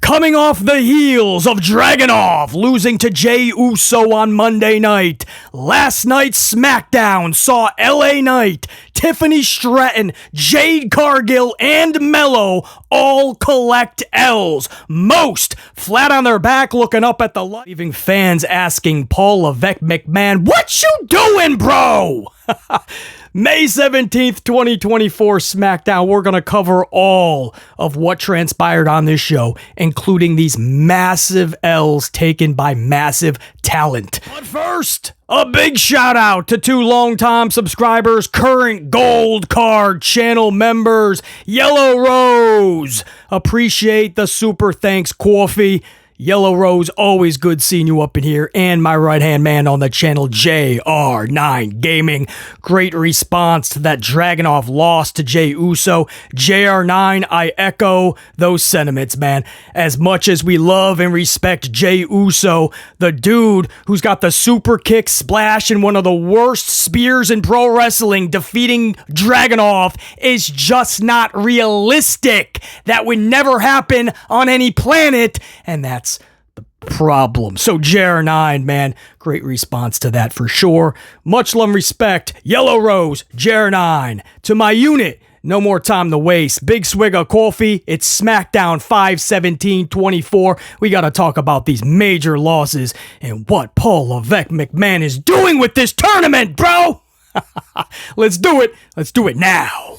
Coming off the heels of Dragunov losing to Jey Uso on Monday night, last night's Smackdown saw LA Knight, Tiffany Stratton, Jade Cargill, and Melo all collect L's. Most flat on their back looking up at the light, leaving fans asking Paul Levesque McMahon, "What you doing, bro?" May 17th, 2024 Smackdown, we're going to cover all of what transpired on this show, including these massive L's taken by massive talent. But first, a big shout out to 2 longtime subscribers, current Gold Card channel members, Yellow Rose. Appreciate the super thanks, Coffee. Yellow Rose, always good seeing you up in here, and my right-hand man on the channel, JR9 Gaming. Great response to that Dragunov loss to Jey Uso. JR9, I echo those sentiments, man. As much as we love and respect Jey Uso, the dude who's got the super kick splash and one of the worst spears in pro wrestling, defeating Dragunov, is just not realistic. That would never happen on any planet, and that's the problem. So JR9, man, great response to that for sure. Much love and respect, Yellow Rose, JR9. To my unit, no more time to waste. Big swig of coffee. It's Smackdown 5/17/24. We got to talk about these major losses and what Paul Levesque McMahon is doing with this tournament, bro. Let's do it. Let's do it now.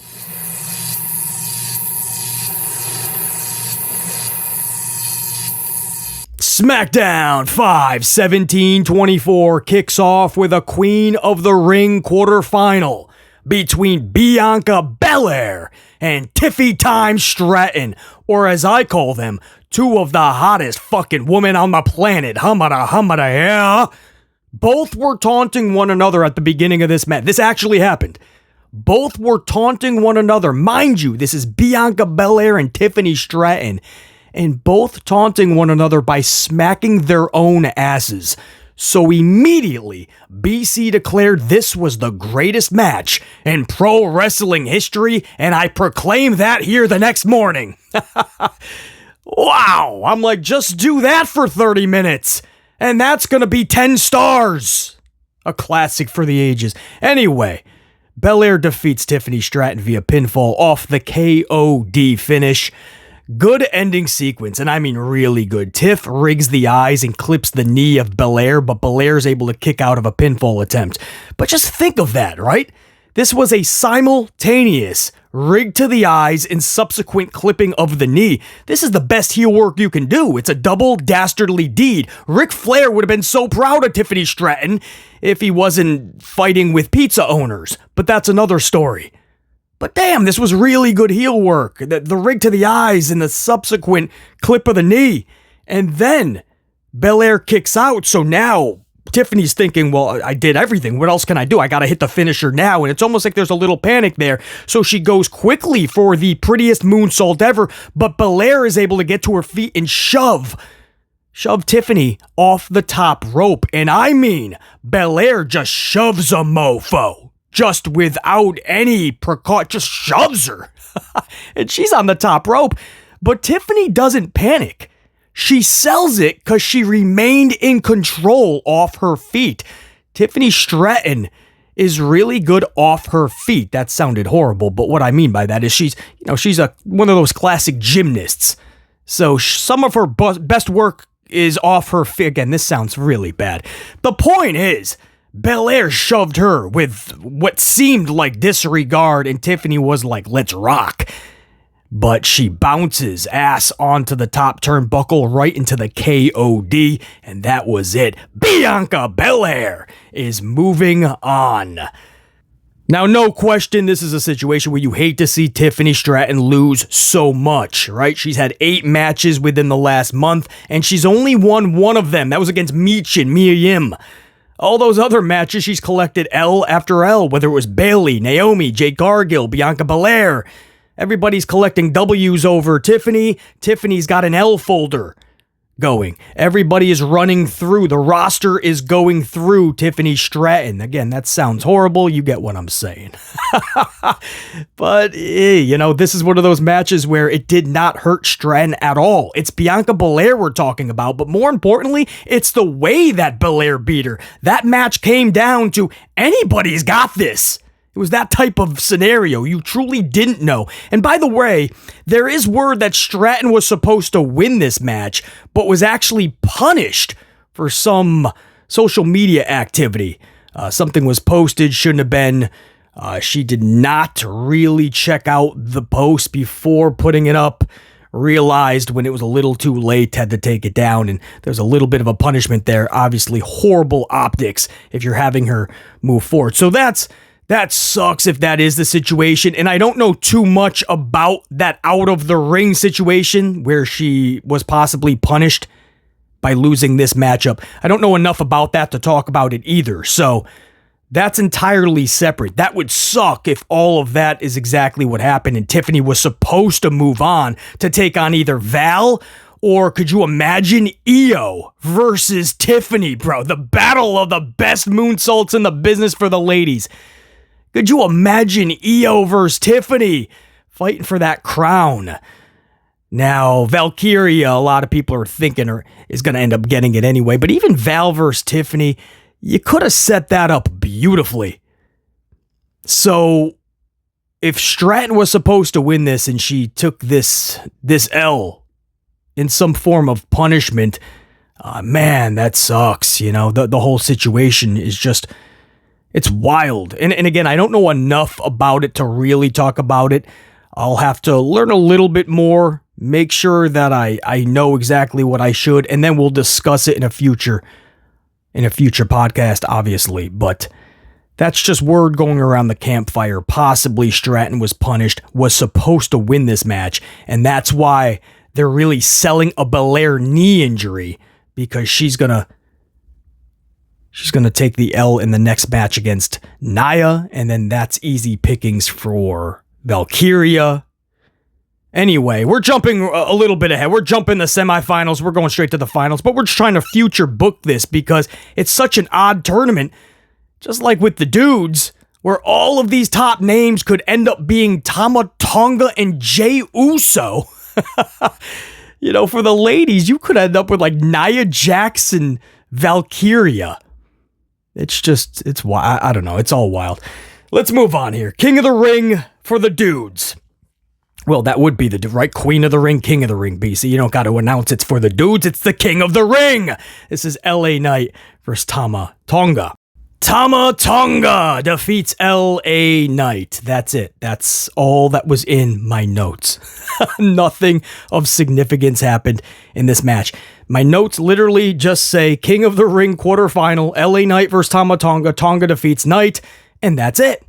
Smackdown 5/17/24 kicks off with a Queen of the Ring quarterfinal between Bianca Belair and Tiffany Stratton, or as I call them, 2 of the hottest fucking women on the planet. Humberto, yeah. Both were taunting one another at the beginning of this match. This actually happened. Both were taunting one another. Mind you, this is Bianca Belair and Tiffany Stratton, and both taunting one another by smacking their own asses. So immediately, BC declared this was the greatest match in pro wrestling history, and I proclaimed that here the next morning. Wow, I'm like, just do that for 30 minutes, and that's gonna be 10 stars. A classic for the ages. Anyway, Belair defeats Tiffany Stratton via pinfall off the KOD finish. Good ending sequence, and I mean really good. Tiff rigs the eyes and clips the knee of Belair, but Belair's able to kick out of a pinfall attempt. But just think of that, right? This was a simultaneous rig to the eyes and subsequent clipping of the knee. This is the best heel work you can do. It's a double dastardly deed. Ric Flair would have been so proud of Tiffany Stratton if he wasn't fighting with pizza owners, but that's another story. But damn, this was really good heel work. The rig to the eyes and the subsequent clip of the knee. And then Belair kicks out. So now Tiffany's thinking, well, I did everything. What else can I do? I got to hit the finisher now. And it's almost like there's a little panic there. So she goes quickly for the prettiest moonsault ever. But Belair is able to get to her feet and shove Tiffany off the top rope. And I mean, Belair just shoves a mofo. Just without any precaution, just shoves her. And she's on the top rope. But Tiffany doesn't panic. She sells it because she remained in control off her feet. Tiffany Stratton is really good off her feet. That sounded horrible, but what I mean by that is she's one of those classic gymnasts. So some of her best work is off her feet. Again, this sounds really bad. The point is, Belair shoved her with what seemed like disregard, and Tiffany was like, let's rock. But she bounces ass onto the top turnbuckle right into the KOD, and that was it. Bianca Belair is moving on. Now, no question, this is a situation where you hate to see Tiffany Stratton lose so much, right? She's had 8 matches within the last month, and she's only won 1 of them. That was against Michin, Mia Yim. All those other matches, she's collected L after L, whether it was Bayley, Naomi, Jade Cargill, Bianca Belair. Everybody's collecting W's over Tiffany. Tiffany's got an L folder. going. Everybody is running through. The roster is going through Tiffany Stratton. Again, that sounds horrible. You get what I'm saying. But, this is one of those matches where it did not hurt Stratton at all. It's Bianca Belair we're talking about, but more importantly, it's the way that Belair beat her. That match came down to anybody's got this. It was that type of scenario. You truly didn't know. And by the way, there is word that Stratton was supposed to win this match, but was actually punished for some social media activity. Something was posted, shouldn't have been. She did not really check out the post before putting it up. Realized when it was a little too late, had to take it down, and there's a little bit of a punishment there. Obviously, horrible optics if you're having her move forward. So that sucks if that is the situation, and I don't know too much about that out of the ring situation where she was possibly punished by losing this matchup. I don't know enough about that to talk about it either, so that's entirely separate. That would suck if all of that is exactly what happened and Tiffany was supposed to move on to take on either Val or could you imagine Io versus Tiffany, bro? The battle of the best moonsaults in the business for the ladies. Could you imagine Io versus Tiffany fighting for that crown? Now, Valkyria, a lot of people are thinking is going to end up getting it anyway, but even Val versus Tiffany, you could have set that up beautifully. So, if Stratton was supposed to win this and she took this L in some form of punishment, man, that sucks. The whole situation is just... It's wild. And again, I don't know enough about it to really talk about it. I'll have to learn a little bit more, make sure that I know exactly what I should, and then we'll discuss it in a future podcast, obviously. But that's just word going around the campfire. Possibly Stratton was punished, was supposed to win this match, and that's why they're really selling a Belair knee injury, because she's gonna take the L in the next match against Nia, and then that's easy pickings for Valkyria. Anyway, we're jumping a little bit ahead. We're jumping the semifinals. We're going straight to the finals, but we're just trying to future book this because it's such an odd tournament, just like with the dudes, where all of these top names could end up being Tama, Tonga, and Jey Uso. For the ladies, you could end up with like Nia Jax and Valkyria. It's wild. I don't know. It's all wild. Let's move on here. King of the Ring for the dudes. Well, that would be the right Queen of the Ring, King of the Ring, BC. You don't got to announce it's for the dudes. It's the King of the Ring. This is LA Knight versus Tama Tonga. Tama Tonga defeats LA Knight. That's it. That's all that was in my notes. Nothing of significance happened in this match. My notes literally just say King of the Ring quarterfinal, LA Knight versus Tama Tonga. Tonga defeats Knight, and that's it.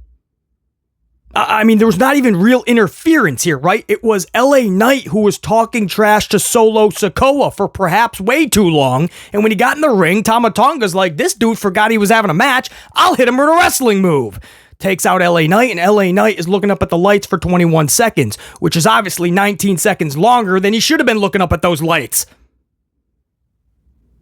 I mean, there was not even real interference here, right? It was LA Knight who was talking trash to Solo Sikoa for perhaps way too long. And when he got in the ring, Tama Tonga's like, this dude forgot he was having a match. I'll hit him with a wrestling move. Takes out LA Knight, and LA Knight is looking up at the lights for 21 seconds, which is obviously 19 seconds longer than he should have been looking up at those lights.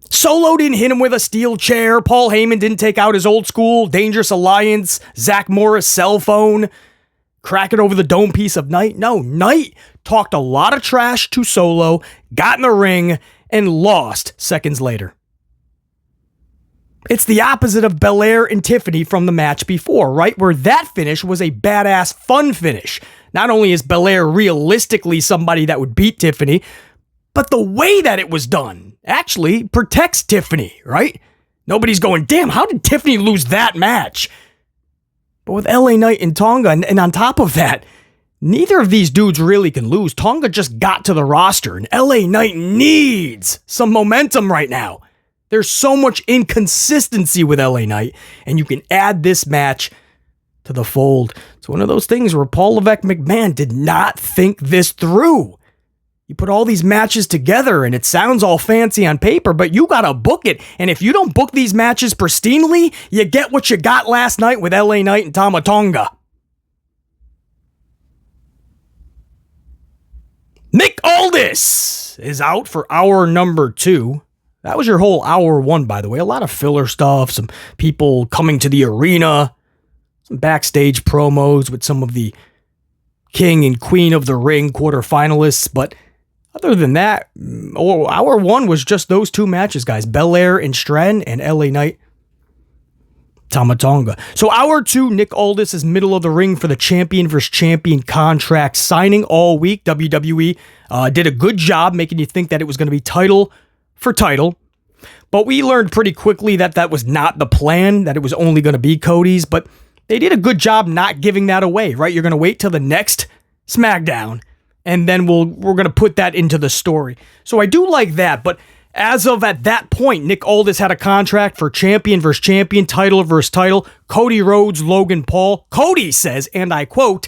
Solo didn't hit him with a steel chair. Paul Heyman didn't take out his old school Dangerous Alliance, Zach Morris cell phone, crack it over the dome piece of Knight. No, Knight talked a lot of trash to Solo, got in the ring, and lost seconds later. It's the opposite of Belair and Tiffany from the match before, right? Where that finish was a badass fun finish. Not only is Belair realistically somebody that would beat Tiffany, but the way that it was done actually protects Tiffany, right? Nobody's going, damn, how did Tiffany lose that match? But with LA Knight and Tonga, and on top of that, neither of these dudes really can lose. Tonga just got to the roster, and LA Knight needs some momentum right now. There's so much inconsistency with LA Knight, and you can add this match to the fold. It's one of those things where Paul Levesque McMahon did not think this through. You put all these matches together and it sounds all fancy on paper, but you gotta book it. And if you don't book these matches pristinely, you get what you got last night with LA Knight and Tama Tonga. Nick Aldis is out for hour number 2. That was your whole hour 1, by the way. A lot of filler stuff, some people coming to the arena, some backstage promos with some of the King and Queen of the Ring quarterfinalists. But other than that, hour 1 was just those 2 matches, guys. Belair and Stratton and LA Knight, Tonga. So hour 2, Nick Aldis is middle of the ring for the champion versus champion contract signing all week. WWE did a good job making you think that it was going to be title for title. But we learned pretty quickly that that was not the plan, that it was only going to be Cody's. But they did a good job not giving that away, right? You're going to wait till the next Smackdown, and then we're going to put that into the story. So I do like that, but as of at that point, Nick Aldis had a contract for champion versus champion, title versus title, Cody Rhodes, Logan Paul. Cody says, and I quote,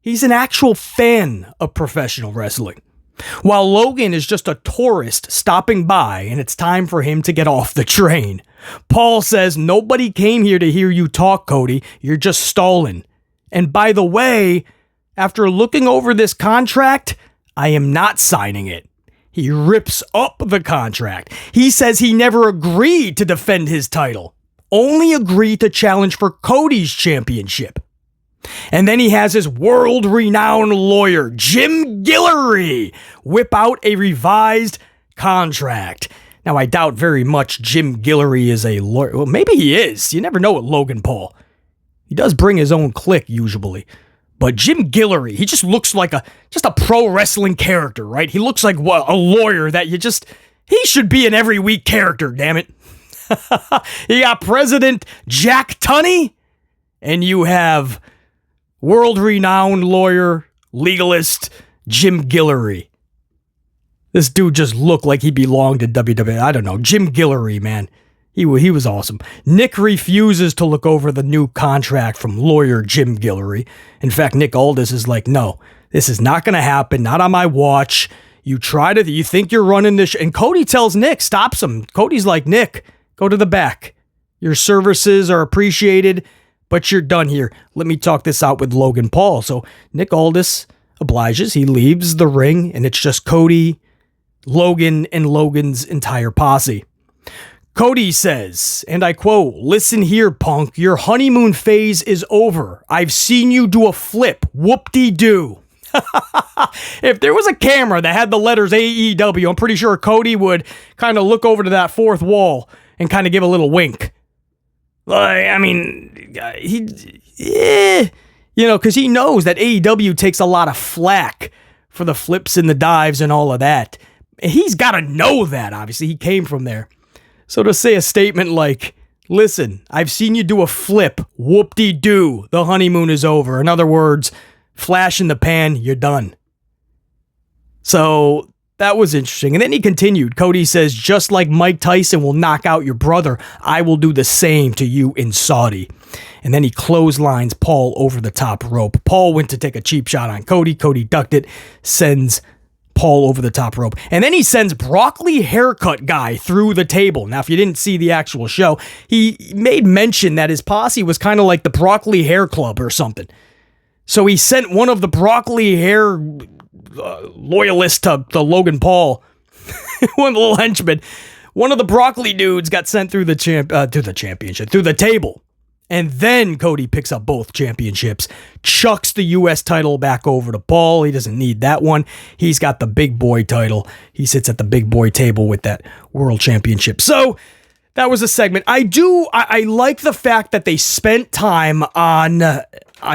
he's an actual fan of professional wrestling, while Logan is just a tourist stopping by and it's time for him to get off the train. Paul says, nobody came here to hear you talk, Cody. You're just stalling. And by the way, after looking over this contract, I am not signing it. He rips up the contract. He says he never agreed to defend his title, only agreed to challenge for Cody's championship. And then he has his world-renowned lawyer, Jim Guillory, whip out a revised contract. Now, I doubt very much Jim Guillory is a lawyer. Well, maybe he is. You never know with Logan Paul. He does bring his own clique, usually. But Jim Guillory, he just looks like a pro wrestling character, right? He looks like a lawyer that he should be an every week character, damn it. You got President Jack Tunney, and you have world-renowned lawyer, legalist Jim Guillory. This dude just looked like he belonged to WWE. I don't know. Jim Guillory, man. He was awesome. Nick refuses to look over the new contract from lawyer Jim Guillory. In fact, Nick Aldis is like, no, this is not going to happen. Not on my watch. You think you're running this. And Cody tells Nick, stops him. Cody's like, Nick, go to the back. Your services are appreciated, but you're done here. Let me talk this out with Logan Paul. So Nick Aldis obliges. He leaves the ring, and it's just Cody, Logan, and Logan's entire posse. Cody says, and I quote, listen here, punk, your honeymoon phase is over. I've seen you do a flip. Whoop-de-doo. If there was a camera that had the letters AEW, I'm pretty sure Cody would kind of look over to that fourth wall and kind of give a little wink. Because he knows that AEW takes a lot of flack for the flips and the dives and all of that. He's got to know that, obviously. He came from there. So to say a statement like, listen, I've seen you do a flip, whoop-de-doo, the honeymoon is over. In other words, flash in the pan, you're done. So that was interesting. And then he continued. Cody says, just like Mike Tyson will knock out your brother, I will do the same to you in Saudi. And then he clotheslines Paul over the top rope. Paul went to take a cheap shot on Cody. Cody ducked it, sends Paul over the top rope. And then he sends broccoli haircut guy through the table. Now, if you didn't see the actual show, he made mention that his posse was kind of like the broccoli hair club or something. So he sent one of the broccoli hair loyalists to Logan Paul, one of the little henchmen. One of the broccoli dudes got sent through the championship, through the table. And then Cody picks up both championships, chucks the U.S. title back over to Paul. He doesn't need that one. He's got the big boy title. He sits at the big boy table with that world championship. So that was a segment. I like the fact that they spent time on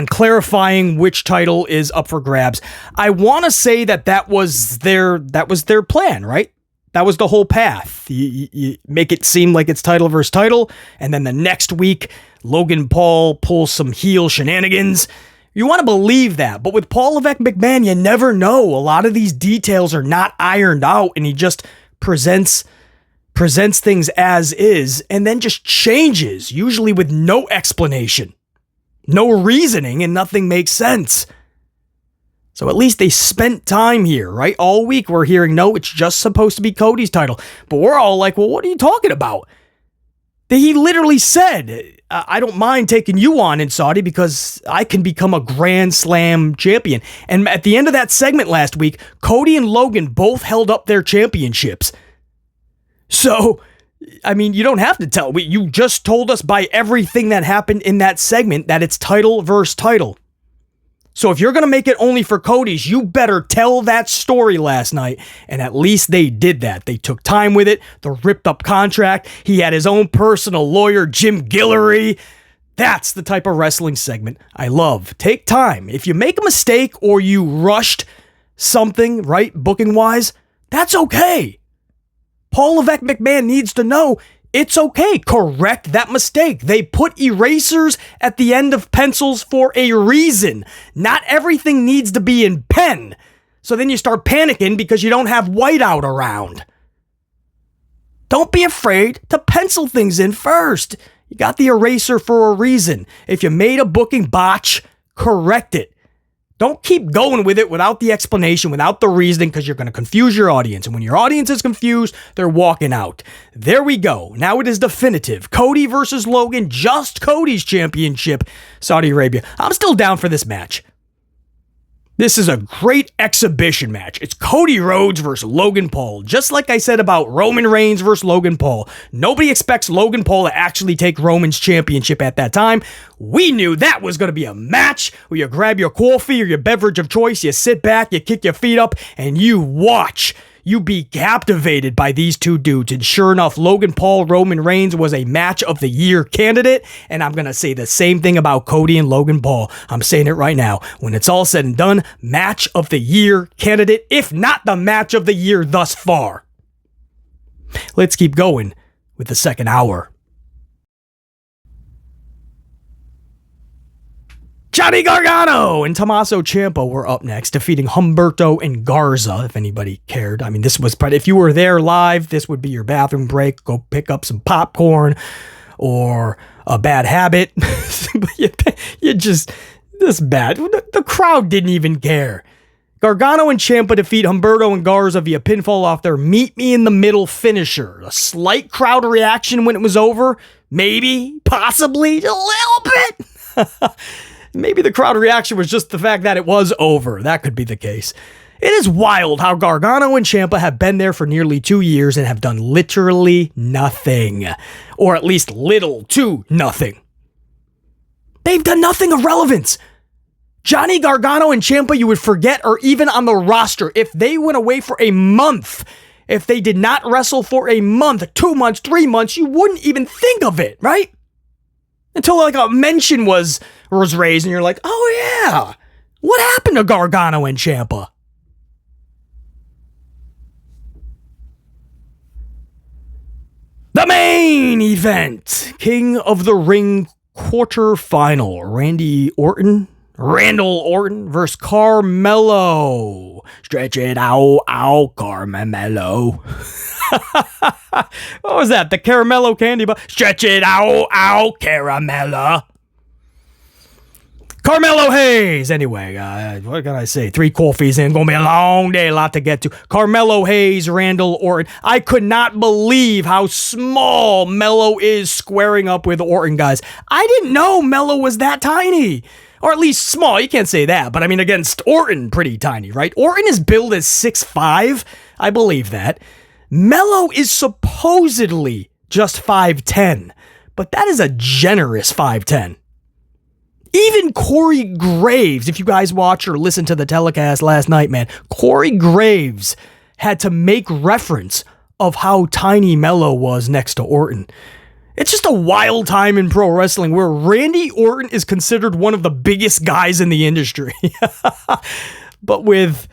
clarifying which title is up for grabs. I want to say that was their plan, right? That was the whole path. You make it seem like it's title versus title, and then the next week, Logan Paul pulls some heel shenanigans. You want to believe that, but with Paul Levesque McMahon, you never know. A lot of these details are not ironed out, and he just presents things as is, and then just changes, usually with no explanation, no reasoning, and nothing makes sense. So at least they spent time here, right? All week we're hearing, no, it's just supposed to be Cody's title. But we're all like, well, what are you talking about? He literally said, I don't mind taking you on in Saudi because I can become a Grand Slam champion. And at the end of that segment last week, Cody and Logan both held up their championships. So, I mean, you don't have to tell. You just told us by everything that happened in that segment that it's title versus title. So if you're going to make it only for Cody's, you better tell that story last night. And at least they did that. They took time with it. The ripped up contract. He had his own personal lawyer, Jim Guillory. That's the type of wrestling segment I love. Take time. If you make a mistake or you rushed something, right, booking wise, that's okay. Paul Levesque McMahon needs to know it's okay. Correct that mistake. They put erasers at the end of pencils for a reason. Not everything needs to be in pen. So then you start panicking because you don't have whiteout around. Don't be afraid to pencil things in first. You got the eraser for a reason. If you made a booking botch, correct it. Don't keep going with it without the explanation, without the reasoning, because you're going to confuse your audience. And when your audience is confused, they're walking out. There we go. Now it is definitive. Cody versus Logan, just Cody's championship, Saudi Arabia. I'm still down for this match. This is a great exhibition match. It's Cody Rhodes versus Logan Paul. Just like I said about Roman Reigns versus Logan Paul. Nobody expects Logan Paul to actually take Roman's championship at that time. We knew that was going to be a match where you grab your coffee or your beverage of choice, you sit back, you kick your feet up, and you watch. You be captivated by these two dudes. And sure enough, Logan Paul, Roman Reigns was a match of the year candidate. And I'm going to say the same thing about Cody and Logan Paul. I'm saying it right now. When it's all said and done, match of the year candidate, if not the match of the year thus far. Let's keep going with the second hour. Johnny Gargano and Tomasso Ciampa were up next, defeating Humberto and Garza, if anybody cared. I mean, this was probably, if you were there live, this would be your bathroom break. Go pick up some popcorn or a bad habit. you just, this bad. The crowd didn't even care. Gargano and Ciampa defeat Humberto and Garza via pinfall off their meet me in the middle finisher. A slight crowd reaction when it was over. Maybe, possibly, a little bit. Maybe the crowd reaction was just the fact that it was over. That could be the case. It is wild how Gargano and Ciampa have been there for nearly 2 years and have done literally nothing. Or at least little to nothing. They've done nothing of relevance. Johnny Gargano and Ciampa you would forget are even on the roster. If they went away for a month, if they did not wrestle for a month, 2 months, 3 months, you wouldn't even think of it, right? Until like a mention was raised and you're like, oh yeah, what happened to Gargano and Ciampa? The main event, King of the Ring quarterfinal, Randall Orton versus Carmelo. Stretch it out, Carmelo. What was that? The Caramello candy bar? Stretch it out, Caramella. Carmelo Hayes. Anyway, what can I say? 3 coffees in. Gonna be a long day, a lot to get to. Carmelo Hayes, Randall Orton. I could not believe how small Melo is squaring up with Orton, guys. I didn't know Melo was that tiny. Or at least small. You can't say that. But I mean, against Orton, pretty tiny, right? Orton is billed as 6'5". I believe that. Melo is supposedly just 5'10", but that is a generous 5'10". Even Corey Graves, if you guys watch or listen to the telecast last night, man, Corey Graves had to make reference of how tiny Melo was next to Orton. It's just a wild time in pro wrestling where Randy Orton is considered one of the biggest guys in the industry. But with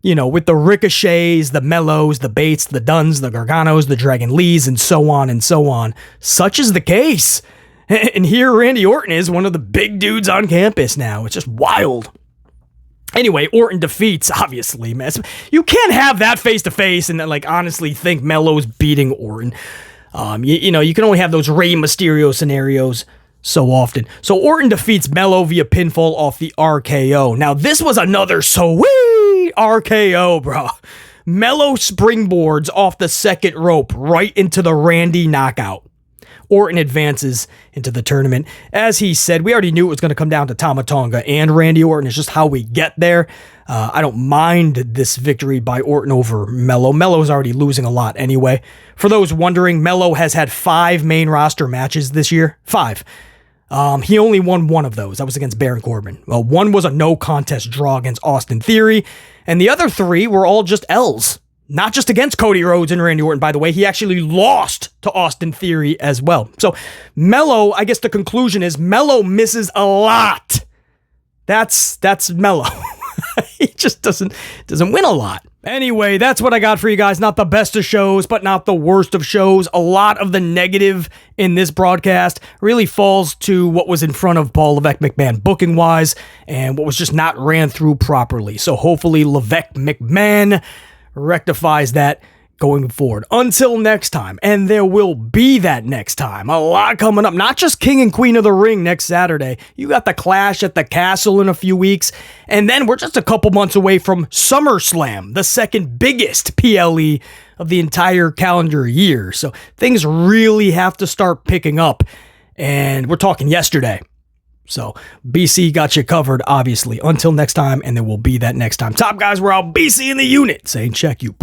the Ricochets, the Melos, the Bates, the Duns, the Garganos, the Dragon Lees, and so on, such is the case. And here Randy Orton is one of the big dudes on campus now. It's just wild. Anyway, Orton defeats, obviously, man. You can't have that face-to-face and then, honestly think Melo's beating Orton. You can only have those Rey Mysterio scenarios so often. So Orton defeats Melo via pinfall off the RKO. Now, this was another sweet RKO, bro. Melo springboards off the second rope right into the Randy knockout. Orton advances into the tournament. As he said, we already knew it was going to come down to Tama Tonga and Randy Orton. It's just how we get there. I don't mind this victory by Orton over Melo. Melo's already losing a lot anyway. For those wondering, Melo has had 5 main roster matches this year. 5. He only won 1 of those. That was against Baron Corbin. Well, 1 was a no contest draw against Austin Theory, and the other 3 were all just L's. Not just against Cody Rhodes and Randy Orton, by the way. He actually lost to Austin Theory as well. So Melo, I guess the conclusion is Melo misses a lot. That's Melo. He just doesn't win a lot. Anyway, that's what I got for you guys. Not the best of shows, but not the worst of shows. A lot of the negative in this broadcast really falls to what was in front of Paul Levesque McMahon booking-wise and what was just not ran through properly. So hopefully Levesque McMahon rectifies that going forward. Until next time, and there will be that next time. A lot coming up. Not just King and Queen of the Ring next Saturday. You got the Clash at the Castle in a few weeks, and then we're just a couple months away from SummerSlam, the second biggest PLE of the entire calendar year. So things really have to start picking up, and we're talking yesterday. So BC got you covered, obviously. Until next time, and there will be that next time. Top guys, we're out. BC in the unit saying check you.